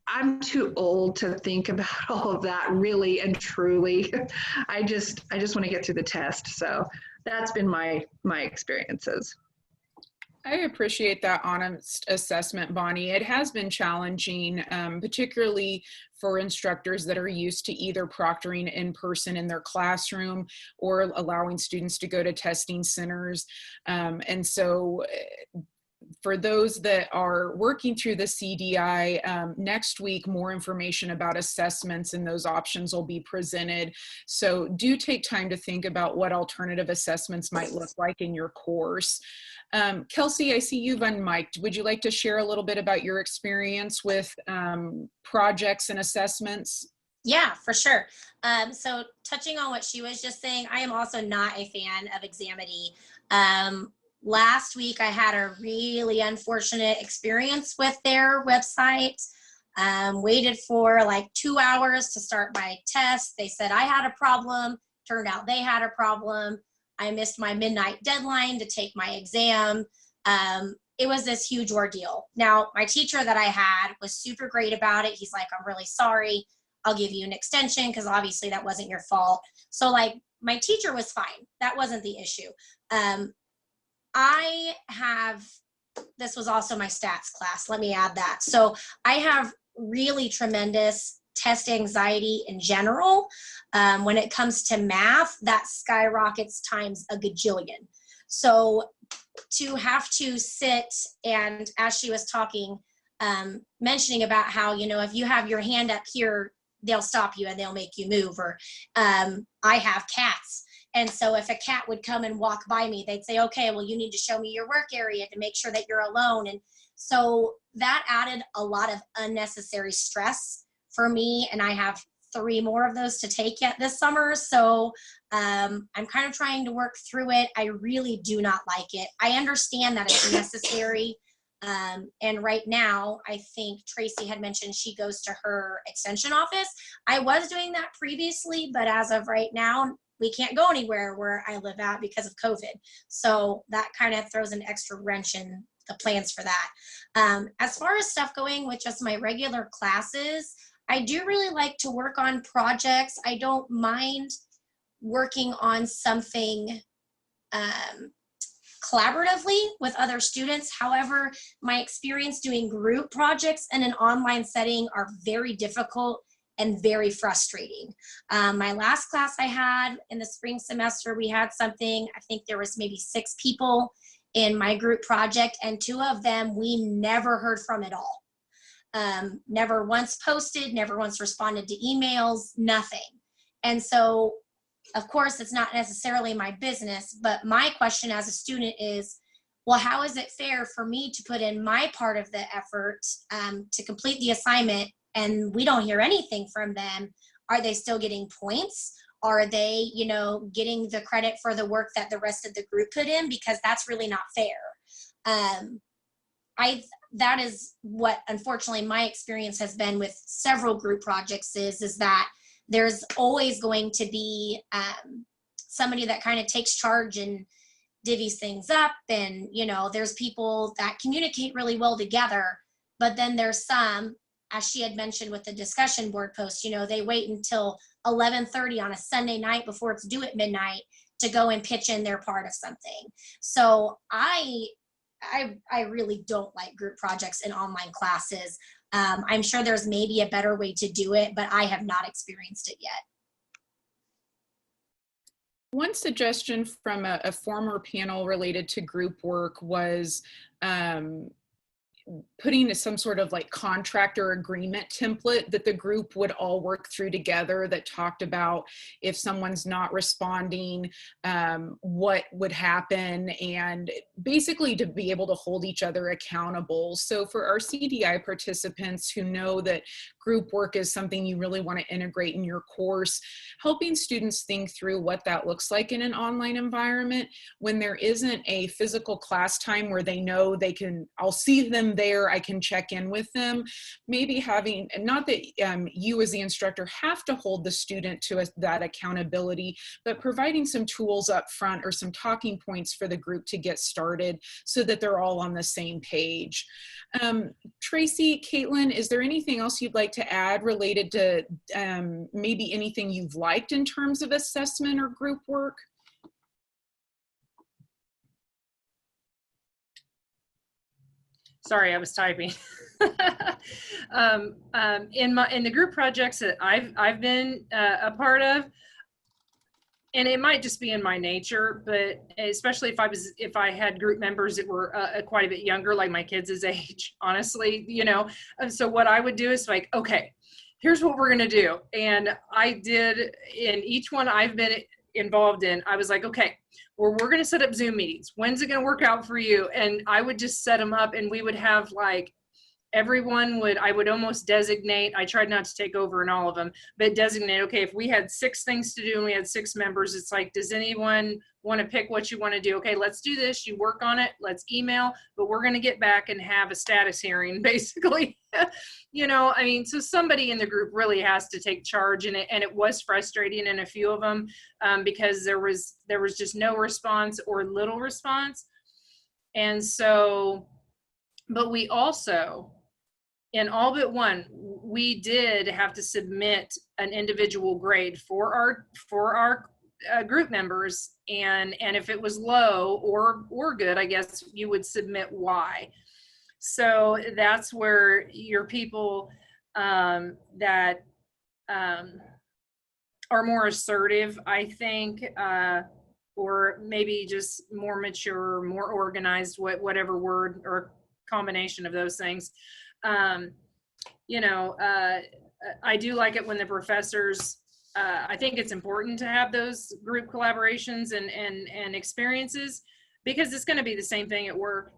I'm too old to think about all of that, really and truly. I just want to get through the test. So that's been my experiences. I appreciate that honest assessment, Bonnie. It has been challenging, particularly for instructors that are used to either proctoring in person in their classroom or allowing students to go to testing centers. And so for those that are working through the CDI, next week, more information about assessments and those options will be presented. So do take time to think about what alternative assessments might look like in your course. Kelsey, I see you've unmiked. Would you like to share a little bit about your experience with projects and assessments? Yeah, for sure. So touching on what she was just saying, I am also not a fan of Examity. Last week, I had a really unfortunate experience with their website. Waited for like 2 hours to start my test. They said I had a problem. Turned out they had a problem. I missed my midnight deadline to take my exam. It was this huge ordeal. Now, my teacher that I had was super great about it. He's like, I'm really sorry. I'll give you an extension because obviously that wasn't your fault. So like my teacher was fine. That wasn't the issue. This was also my stats class. Let me add that. So I have really tremendous test anxiety in general. When it comes to math, that skyrockets times a gajillion. So to have to sit and, as she was talking, mentioning about how, you know, if you have your hand up here, they'll stop you and they'll make you move. Or I have cats. And so if a cat would come and walk by me, they'd say, okay, well, you need to show me your work area to make sure that you're alone. And so that added a lot of unnecessary stress for me. And I have 3 more of those to take yet this summer. So I'm kind of trying to work through it. I really do not like it. I understand that it's necessary. And right now, I think Tracy had mentioned she goes to her extension office. I was doing that previously, but as of right now, we can't go anywhere where I live at because of COVID. So that kind of throws an extra wrench in the plans for that. As far as stuff going with just my regular classes, I do really like to work on projects. I don't mind working on something collaboratively with other students. However, my experience doing group projects in an online setting are very difficult and very frustrating. My last class I had in the spring semester, we had something, I think there was maybe 6 people in my group project, and 2 of them we never heard from at all. Never once posted, never once responded to emails, nothing. And so, of course, it's not necessarily my business, but my question as a student is, well, how is it fair for me to put in my part of the effort to complete the assignment and we don't hear anything from them? Are they still getting points? Are they, you know, getting the credit for the work that the rest of the group put in? Because that's really not fair. That is what, unfortunately, my experience has been with several group projects is that there's always going to be somebody that kind of takes charge and divvies things up. And, you know, there's people that communicate really well together, but then there's some, as she had mentioned with the discussion board post, you know, they wait until 11:30 on a Sunday night before it's due at midnight to go and pitch in their part of something. So I really don't like group projects in online classes. I'm sure there's maybe a better way to do it, but I have not experienced it yet. One suggestion from a former panel related to group work was putting some sort of like contractor agreement template that the group would all work through together, that talked about if someone's not responding, what would happen, and basically to be able to hold each other accountable. So for our CDI participants who know that group work is something you really want to integrate in your course, helping students think through what that looks like in an online environment when there isn't a physical class time where they know they can, I'll see them there, I can check in with them. Maybe having, not that you as the instructor have to hold the student to that accountability, but providing some tools up front or some talking points for the group to get started so that they're all on the same page. Tracy, Caitlin, is there anything else you'd like to add related to maybe anything you've liked in terms of assessment or group work? Sorry, I was typing. In the group projects that I've been a part of, and it might just be in my nature, but especially if I had group members that were quite a bit younger, like my kids' age, honestly, you know. And so what I would do is like, okay, here's what we're gonna do. And I did in each one I've been involved in, I was like, okay, well, we're gonna set up Zoom meetings. When's it gonna work out for you? And I would just set them up, and we would have like, I would almost designate, I tried not to take over in all of them, but designate, okay, if we had 6 things to do and we had 6 members, it's like, does anyone want to pick what you want to do? Okay, let's do this. You work on it. Let's email, but we're going to get back and have a status hearing, basically. You know, I mean, so somebody in the group really has to take charge, and it was frustrating in a few of them because there was just no response or little response. And so, but we also, in all but one, we did have to submit an individual grade for our group members, and if it was low or good, I guess you would submit why. So that's where your people that are more assertive, I think, or maybe just more mature, more organized, whatever word or combination of those things. You know, I do like it when the professors, I think it's important to have those group collaborations and experiences, because it's going to be the same thing at work.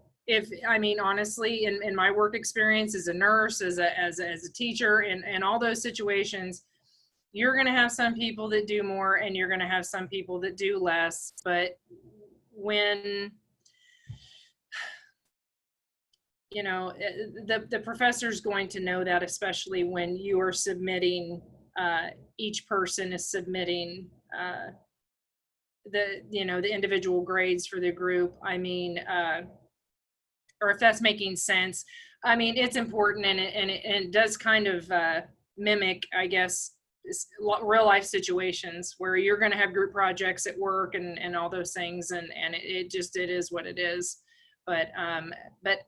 I mean, honestly, in my work experience as a nurse, as a teacher, and all those situations, you're going to have some people that do more and you're going to have some people that do less. But when, you know, the professor's going to know that, especially when you are submitting, each person is submitting the individual grades for the group. I mean, or if that's making sense. I mean, it's important, and it does kind of mimic, I guess, real life situations where you're going to have group projects at work and all those things, and it is what it is. But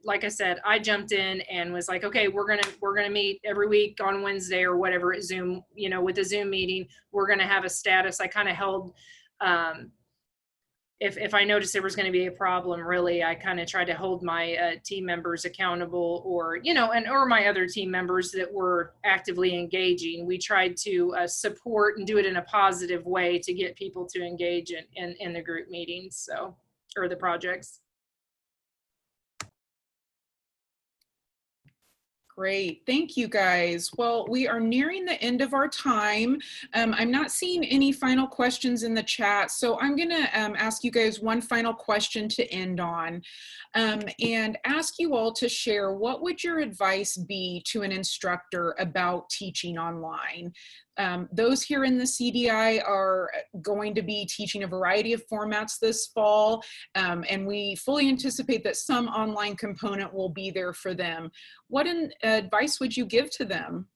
like I said, I jumped in and was like, okay, we're gonna meet every week on Wednesday or whatever at Zoom, you know, with a Zoom meeting. We're gonna have a status. I kind of held, if I noticed there was going to be a problem, really, I kind of tried to hold my team members accountable, or, you know, or my other team members that were actively engaging. We tried to support and do it in a positive way to get people to engage in the group meetings, so, or the projects. Great. Thank you, guys. Well, we are nearing the end of our time. I'm not seeing any final questions in the chat, so I'm going to ask you guys one final question to end on, and ask you all to share, what would your advice be to an instructor about teaching online? Those here in the CDI are going to be teaching a variety of formats this fall, and we fully anticipate that some online component will be there for them. What advice would you give to them?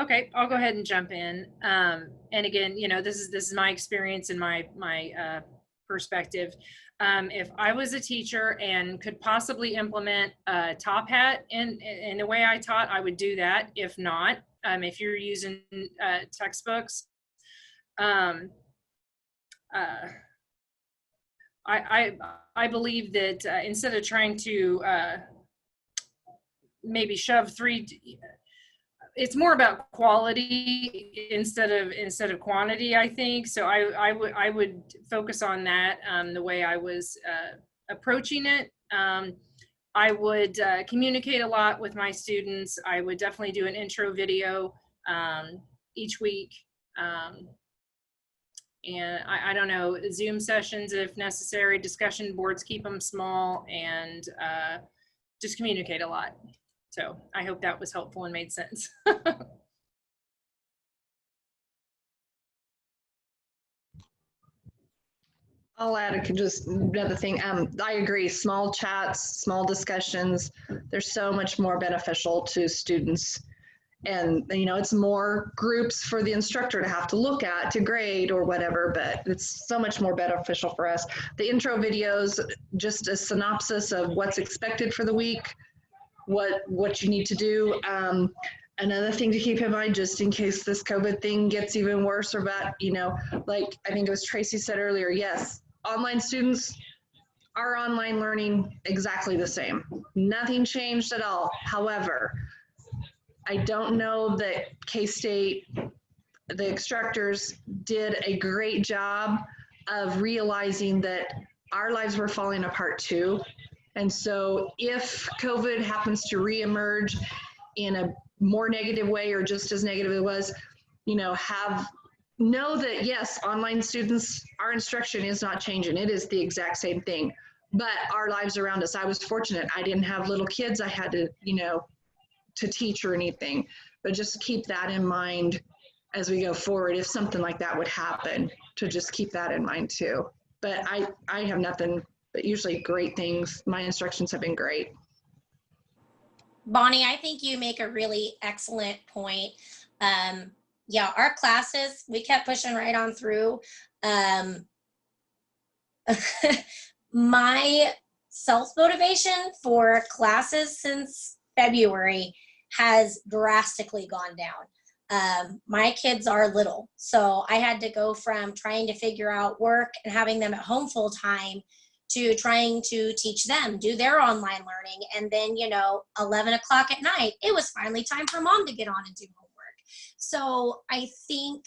Okay, I'll go ahead and jump in. And again, you know, this is my experience and my perspective. If I was a teacher and could possibly implement a top hat in the way I taught, I would do that. If not, if you're using textbooks, I believe that instead of trying to maybe shove it's more about quality instead of quantity, I think. So I would focus on that, the way I was approaching it. I would communicate a lot with my students. I would definitely do an intro video each week. And I don't know, Zoom sessions if necessary, discussion boards, keep them small, and just communicate a lot. So I hope that was helpful and made sense. I'll add just another thing. I agree. Small chats, small discussions, they're so much more beneficial to students. And, you know, it's more groups for the instructor to have to look at to grade or whatever, but it's so much more beneficial for us. The intro videos, just a synopsis of what's expected for the week, what you need to do. Another thing to keep in mind, just in case this COVID thing gets even worse or bad, you know, like I think it was Tracy said earlier, yes, online students are online learning exactly the same. Nothing changed at all. However, I don't know that K-State, the instructors did a great job of realizing that our lives were falling apart too. And so if COVID happens to reemerge in a more negative way or just as negative as it was, you know, know that yes, online students, our instruction is not changing. It is the exact same thing, but our lives around us, I was fortunate. I didn't have little kids I had to, you know, to teach or anything, but just keep that in mind as we go forward. If something like that would happen, to just keep that in mind too. But I have nothing but usually great things. My instructions have been great. Bonnie, I think you make a really excellent point. Yeah, our classes, we kept pushing right on through. My self-motivation for classes since February has drastically gone down. My kids are little, so I had to go from trying to figure out work and having them at home full time to trying to teach them, do their online learning. And then, you know, 11 o'clock at night, it was finally time for mom to get on and do homework. So I think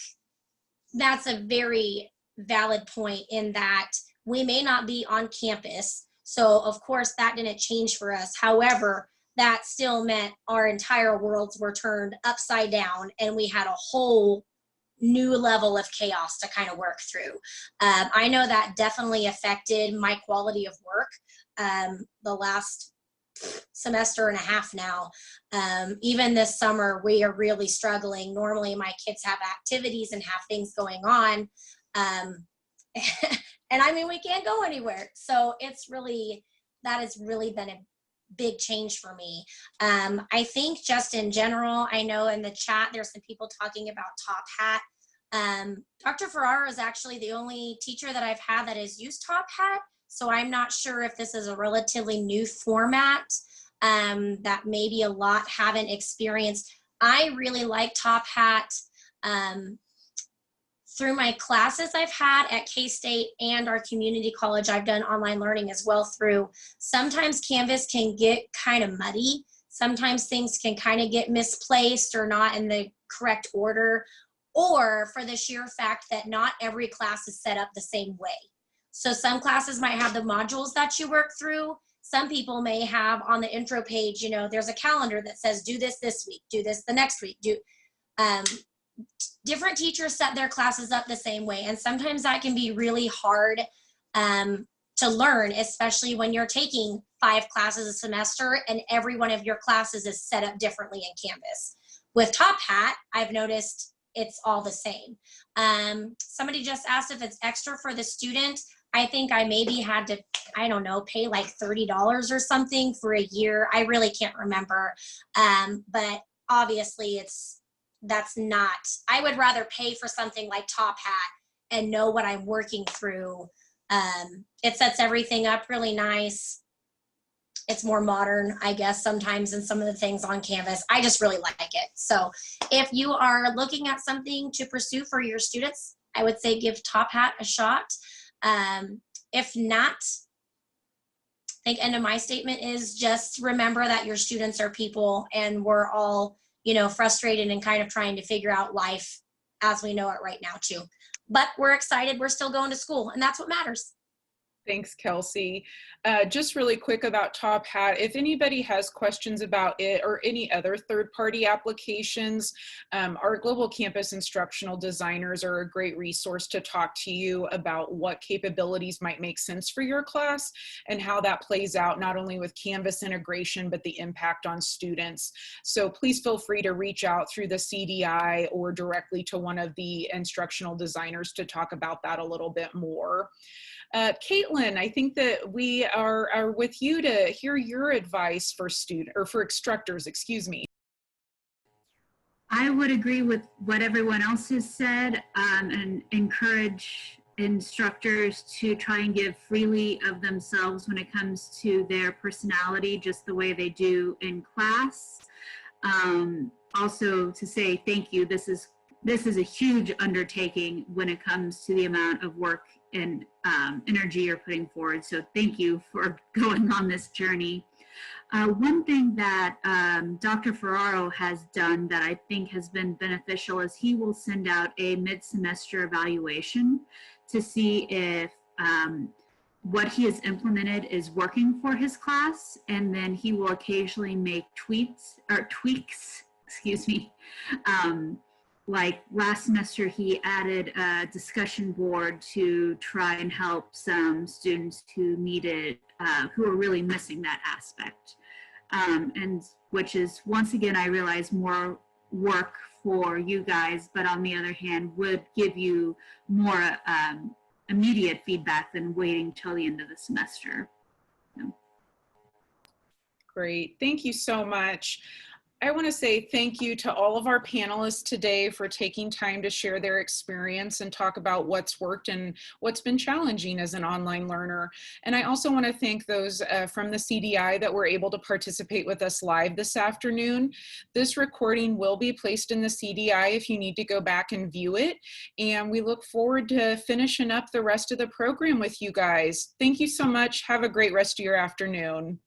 that's a very valid point in that we may not be on campus. So of course that didn't change for us. However, that still meant our entire worlds were turned upside down and we had a whole new level of chaos to kind of work through. I know that definitely affected my quality of work the last semester and a half now. Even this summer, we are really struggling. Normally my kids have activities and have things going on. And I mean, we can't go anywhere. So it's really, that has really been a big change for me. I think just in general, I know in the chat, there's some people talking about Top Hat. Dr. Ferraro is actually the only teacher that I've had that has used Top Hat. So I'm not sure if this is a relatively new format that maybe a lot haven't experienced. I really like Top Hat. Through my classes I've had at K-State and our community college, I've done online learning as well through. Sometimes Canvas can get kind of muddy. Sometimes things can kind of get misplaced or not in the correct order, or for the sheer fact that not every class is set up the same way. So some classes might have the modules that you work through. Some people may have on the intro page, you know, there's a calendar that says do this week, do this the next week, different teachers set their classes up the same way. And sometimes that can be really hard to learn, especially when you're taking 5 classes a semester and every one of your classes is set up differently in Canvas. With Top Hat, I've noticed it's all the same. Somebody just asked if it's extra for the student. I think I maybe had to, I don't know, pay like $30 or something for a year. I really can't remember. But obviously that's not, I would rather pay for something like Top Hat and know what I'm working through. It sets everything up really nice. It's more modern, I guess, sometimes than some of the things on Canvas. I just really like it. So if you are looking at something to pursue for your students, I would say give Top Hat a shot. If not, I think end of my statement is just remember that your students are people and we're all, you know, frustrated and kind of trying to figure out life as we know it right now too. But we're excited, we're still going to school, and that's what matters. Thanks, Kelsey. Just really quick about Top Hat, if anybody has questions about it or any other third-party applications, our Global Campus instructional designers are a great resource to talk to you about what capabilities might make sense for your class and how that plays out not only with Canvas integration, but the impact on students. So please feel free to reach out through the CDI or directly to one of the instructional designers to talk about that a little bit more. Caitlin, I think that we are with you to hear your advice for instructors, excuse me. I would agree with what everyone else has said, and encourage instructors to try and give freely of themselves when it comes to their personality, just the way they do in class. Also to say thank you. This is a huge undertaking when it comes to the amount of work and energy you're putting forward. So thank you for going on this journey. One thing that Dr. Ferraro has done that I think has been beneficial is he will send out a mid-semester evaluation to see if what he has implemented is working for his class, and then he will occasionally make tweaks, excuse me. Like last semester, he added a discussion board to try and help some students who needed, who are really missing that aspect. And which is, once again, I realize more work for you guys, but on the other hand, would give you more immediate feedback than waiting till the end of the semester. Great, thank you so much. I want to say thank you to all of our panelists today for taking time to share their experience and talk about what's worked and what's been challenging as an online learner. And I also want to thank those from the CDI that were able to participate with us live this afternoon. This recording will be placed in the CDI if you need to go back and view it. And we look forward to finishing up the rest of the program with you guys. Thank you so much. Have a great rest of your afternoon.